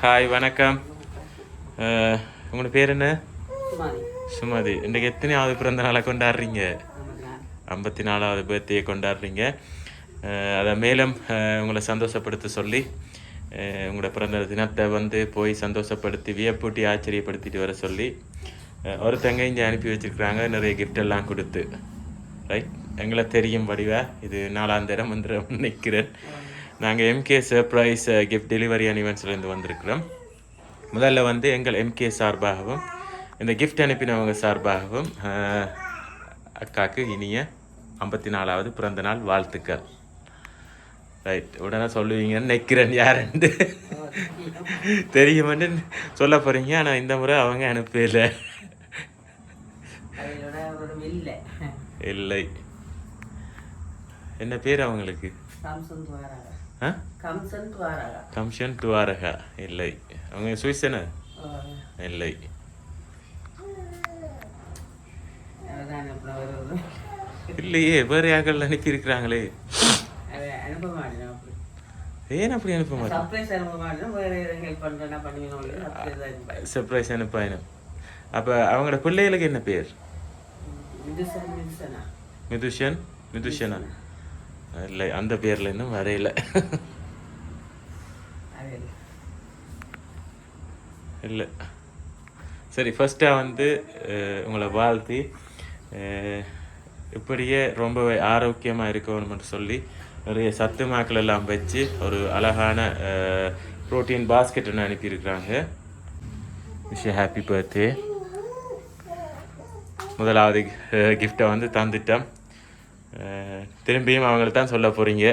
Hi வணக்கம். உங்களோட பேர் என்ன? சுமாரி. சுமதி. இன்றைக்கு எத்தனையாவது பிறந்த நாளை கொண்டாடுறீங்க? 54வது பர்த்டே கொண்டாடுறீங்க. அதை மேலும் உங்களை சந்தோஷப்படுத்த சொல்லி உங்களோட பிறந்த தினத்தை வந்து போய் சந்தோஷப்படுத்தி வியப்பூட்டி ஆச்சரியப்படுத்திட்டு வர சொல்லி ஒருத்தங்க இங்கே அனுப்பி வச்சுருக்குறாங்க நிறைய கிஃப்ட் எல்லாம் கொடுத்து. ரைட், எங்களை தெரியும் வடிவா இது 4ஆம் தரம் வந்து நிற்கிறேன். நாங்கள் எம்கே சர்ப்ரைஸ் கிஃப்ட் டெலிவரி அனிவன்ஸ்லேருந்து வந்திருக்கிறோம். முதல்ல வந்து எங்கள் எம்கே சார்பாகவும் இந்த கிஃப்ட் அனுப்பினவங்க சார்பாகவும் அக்காவுக்கு இனிய 54வது பிறந்த நாள் வாழ்த்துக்கள். ரைட், உடனே சொல்லுவீங்கன்னு நிற்கிறேன் யாருன்னு தெரியுமென்னு சொல்ல போகிறீங்க. ஆனால் இந்த முறை அவங்க அனுப்பல. இல்லை, என்ன பேர் அவங்களுக்கு? கம்சன் துவாரகா. இல்லை, அவங்க சுவிசன இல்லை. இல்லையே, வேறு யார்கள் அனுப்பியிருக்கிறாங்களே. ஏன் அப்படி அனுப்ப மாட்டேன்? சர்ப்ரைஸ் அனுப்பாயினும். அப்போ அவங்களோட பிள்ளைகளுக்கு என்ன பேர்? மிதுஷன், மிதுஷனா? இல்லை, அந்த பேரில் இன்னும் வரையில. இல்லை, சரி. ஃபஸ்ட்டாக வந்து உங்களை வாழ்த்தி இப்படியே ரொம்ப ஆரோக்கியமாக இருக்கணும்னு சொல்லி நிறைய சத்து மாக்கள் எல்லாம் வச்சு ஒரு அழகான ப்ரோட்டீன் பாஸ்கெட் ஒன்று அனுப்பியிருக்கிறாங்க. Wish happy birthday. முதலாவது கிஃப்டை வந்து தந்துட்டோம். திரும்பியும் அவங்களுக்கு தான் சொல்ல போகிறீங்க.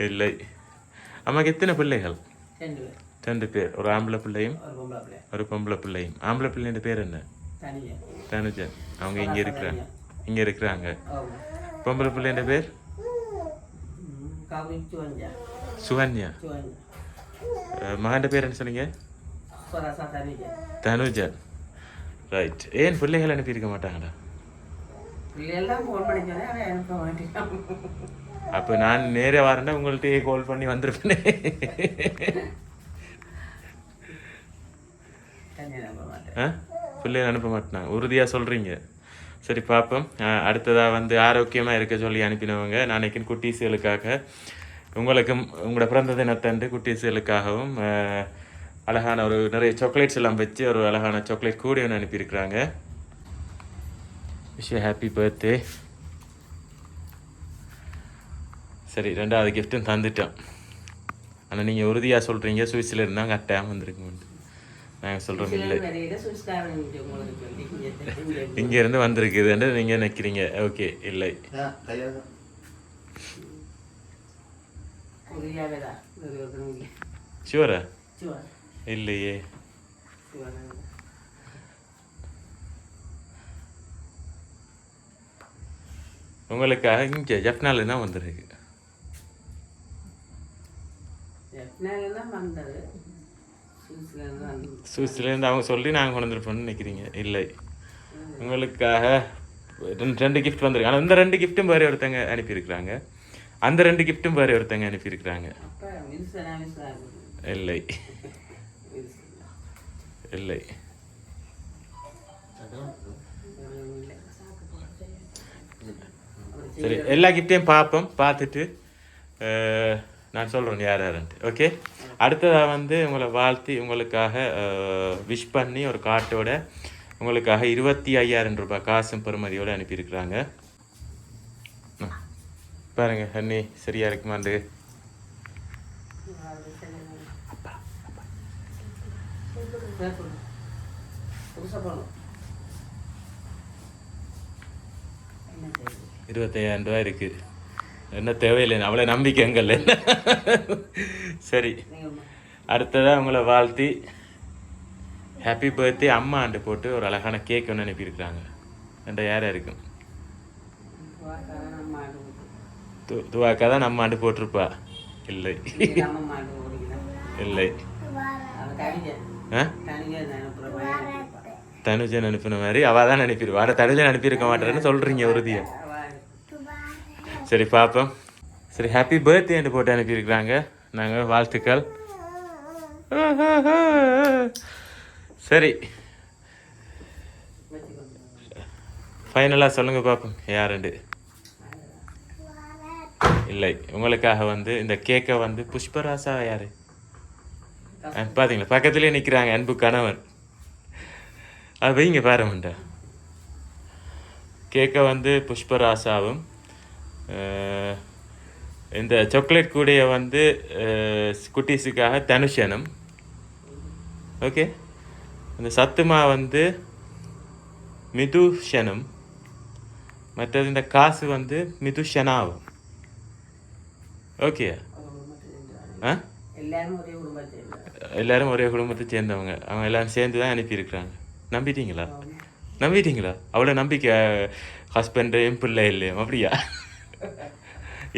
இல்லை, அம்மாக்கு எத்தனை பிள்ளைகள்? 2 பேர். ஒரு ஆம்பளை பிள்ளையும் ஒரு பொம்பளை பிள்ளையும். ஆம்பளை பிள்ளைன்ற பேர் என்ன? தனுஜன். அவங்க இங்கே இருக்கிறாங்க. பொம்பளை பிள்ளைன்ற பேர் சுகன்யா. மகன் பேர் என்ன சொன்னீங்க? தனுஜன். ரைட். ஏன் பிள்ளைகள் அனுப்பியிருக்க மாட்டாங்கடா? அப்போ நான் நேரே வரேன்னா உங்கள்கிட்டயே கால் பண்ணி வந்திருப்பேனே. பிள்ளைகள் அனுப்ப மாட்டேனாங்க, உறுதியாக சொல்கிறீங்க. சரி, பார்ப்போம். அடுத்ததாக வந்து ஆரோக்கியமாக இருக்க சொல்லி அனுப்பினவங்க நாளைக்கு குட்டீஸுகளுக்காக உங்களுக்கும் உங்களோட பிறந்த தினத்தன்று குட்டீஸுகளுக்காகவும் அழகான ஒரு நிறைய சாக்லேட்ஸ் எல்லாம் வச்சு ஒரு அழகான சாக்லேட் கூட ஒன்று அனுப்பியிருக்கிறாங்க. Wish happy birthday. சரி, 2வது கிஃப்ட்டும் தந்துட்டோம். ஆனால் நீங்கள் உறுதியாக சொல்கிறீங்க சுவிஸில் இருந்தால் கட்டாயம் வந்திருக்குமெண்டு. நாங்கள் சொல்கிறோம் இல்லை, இங்கேருந்து வந்திருக்குதுன்னு நீங்கள் நினைக்கிறீங்க. ஓகே, இல்லை. ஷுவரா? இல்லையே. உங்களுக்காக இங்கே ஜப்னால தான் வந்துருக்கு. சுவிஸ்லேருந்து அவங்க சொல்லி நாங்கள் கொண்டு வந்துருப்போம்னு நினைக்கிறீங்க. இல்லை, உங்களுக்காக 2 கிஃப்ட் வந்துருக்கு. ஆனால் இந்த 2 கிஃப்ட்டும் வேறு ஒருத்தங்க அனுப்பியிருக்கிறாங்க. அந்த 2 கிஃப்ட்டும் வேறு ஒருத்தங்க அனுப்பியிருக்கிறாங்க. இல்லை, இல்லை. சரி, எல்லா கிஃப்டையும் பார்ப்போம். பார்த்துட்டு நான் சொல்கிறேன் யார் யாருன்ட்டு. ஓகே. அடுத்ததாக வந்து உங்களை வாழ்த்தி உங்களுக்காக விஷ் பண்ணி ஒரு கார்ட்டோட உங்களுக்காக 25,000 ரூபாய் காசும் பெறுமதியோடு அனுப்பியிருக்கிறாங்க. பாருங்க அண்ணி, சரியா இருக்குமாண்டு? ₹25,000 இருக்கு. என்ன தேவையில்லை, அவ்வளோ நம்பிக்கைங்கள். சரி, அடுத்ததாக உங்களை வாழ்த்தி ஹாப்பி பர்த்டே அம்மாண்டு போட்டு ஒரு அழகான கேக் ஒன்று அனுப்பியிருக்கிறாங்க. யாராக இருக்கும்? துவாக்கா தான் நம்ம ஆண்டு போட்டிருப்பா. இல்லை, இல்லை. தனுஜன் அனுப்பின மாதிரி அவள் தான் அனுப்பிடுவா. ஆனால் தனுஜன் அனுப்பியிருக்க மாட்டேன்னு சொல்கிறீங்க உறுதியாக. சரி, பார்ப்போம். சரி, ஹாப்பி பர்த்டேன்னு போட்டு அனுப்பியிருக்கிறாங்க. நாங்கள் வாழ்த்துக்கள். சரி, ஃபைனலாக சொல்லுங்கள் பார்ப்போம் யாருண்டு. இல்லை, உங்களுக்காக இந்த கேக்கை புஷ்பராசா யார் பார்த்தீங்களா, பக்கத்துலேயே நிற்கிறாங்க அன்பு கணவன். அது வைங்க பாருமண்டா. கேக்கை புஷ்பராசாவும் இந்த சாக்லேட் கூடைய குட்டீஸுக்காக தனுஷனும். ஓகே, இந்த சத்துமா மிதுஷனும், மற்றது இந்த காசு மிதுஷனாவும். ஓகே, எல்லாரும் ஒரே குடும்பத்தை சேர்ந்தவங்க. அவங்க எல்லாரும் சேர்ந்து தான் அனுப்பியிருக்கிறாங்க. நம்பிட்டீங்களா? அவ்வளோ நம்பிக்கை ஹஸ்பண்டையும் பிள்ளை இல்லையும் அப்படியா?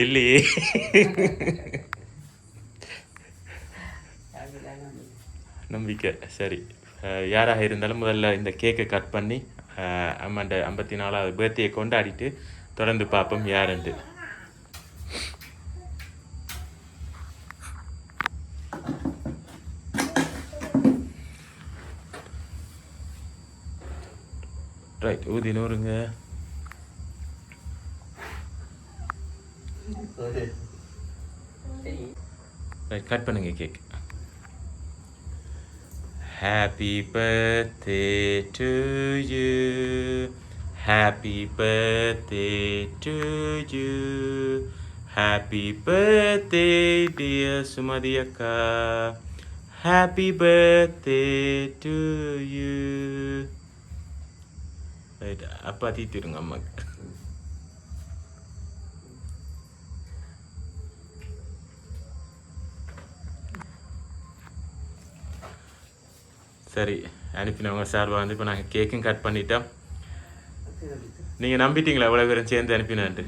இல்லையே. நம்பிக்கை. சரி, யாராக இருந்தாலும் முதல்ல இந்த கேக்கை கட் பண்ணி அம்மாண்ட 54வது பர்த்டே கொண்டாடிட்டு தொடர்ந்து பார்ப்போம் யாருண்டு. ரைட், ஊதி நூறுங்க. ரைட், கட் பண்ணுங்க cake. Happy birthday to you, happy birthday to you, happy birthday dear Sumathi அக்கா, happy birthday to you. Right, அப்பா தீத்திடுங்க அம்மாக்கு. சரி, அனுப்பினவங்க சார்பாக இப்போ நாங்கள் கேக்கும் கட் பண்ணிட்டோம். நீங்கள் நம்பிட்டீங்களா எவ்வளோ பேரும் சேர்ந்து அனுப்பினான்ட்டு?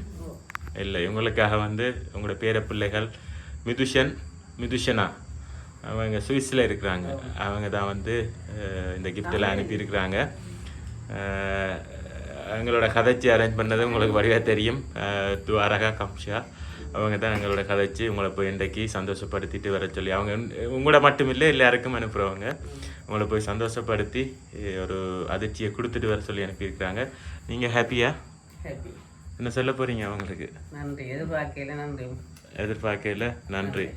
இல்லை, இவங்களுக்காக உங்களோட பேர பிள்ளைகள் மிதுஷனா அவங்க சுவிஸில் இருக்கிறாங்க. அவங்க தான் இந்த கிஃப்டெல்லாம் அனுப்பியிருக்கிறாங்க. எங்களோட கதைச்சி அரேஞ்ச் பண்ணது உங்களுக்கு வடிவாக தெரியும். துவாரகா கம்ஷா அவங்க தான் எங்களோட கதைச்சி உங்களை போய் இன்றைக்கு சந்தோஷப்படுத்திட்டு வர சொல்லி, அவங்க உங்களோட மட்டும் இல்லை எல்லாருக்கும் அனுப்புகிறவங்க. உங்களை போய் சந்தோஷப்படுத்தி ஒரு அதிர்ச்சியை கொடுத்துட்டு வர சொல்லி அனுப்பியிருக்கிறாங்க. நீங்கள் ஹாப்பியா? என்ன சொல்ல போகிறீங்க அவங்களுக்கு? நன்றி. எதிர்பார்க்கல நன்றி.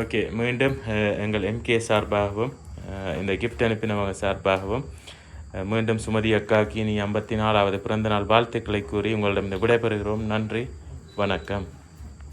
ஓகே, மீண்டும் எங்கள் MK சார்பாகவும் இந்த கிஃப்ட் அனுப்பினவங்க சார்பாகவும் மீண்டும் சுமதி அக்காக்கு இனி 54வது பிறந்தநாள் வாழ்த்துக்களை கூறி உங்களிடம் விடைபெறுகிறோம். நன்றி, வணக்கம்.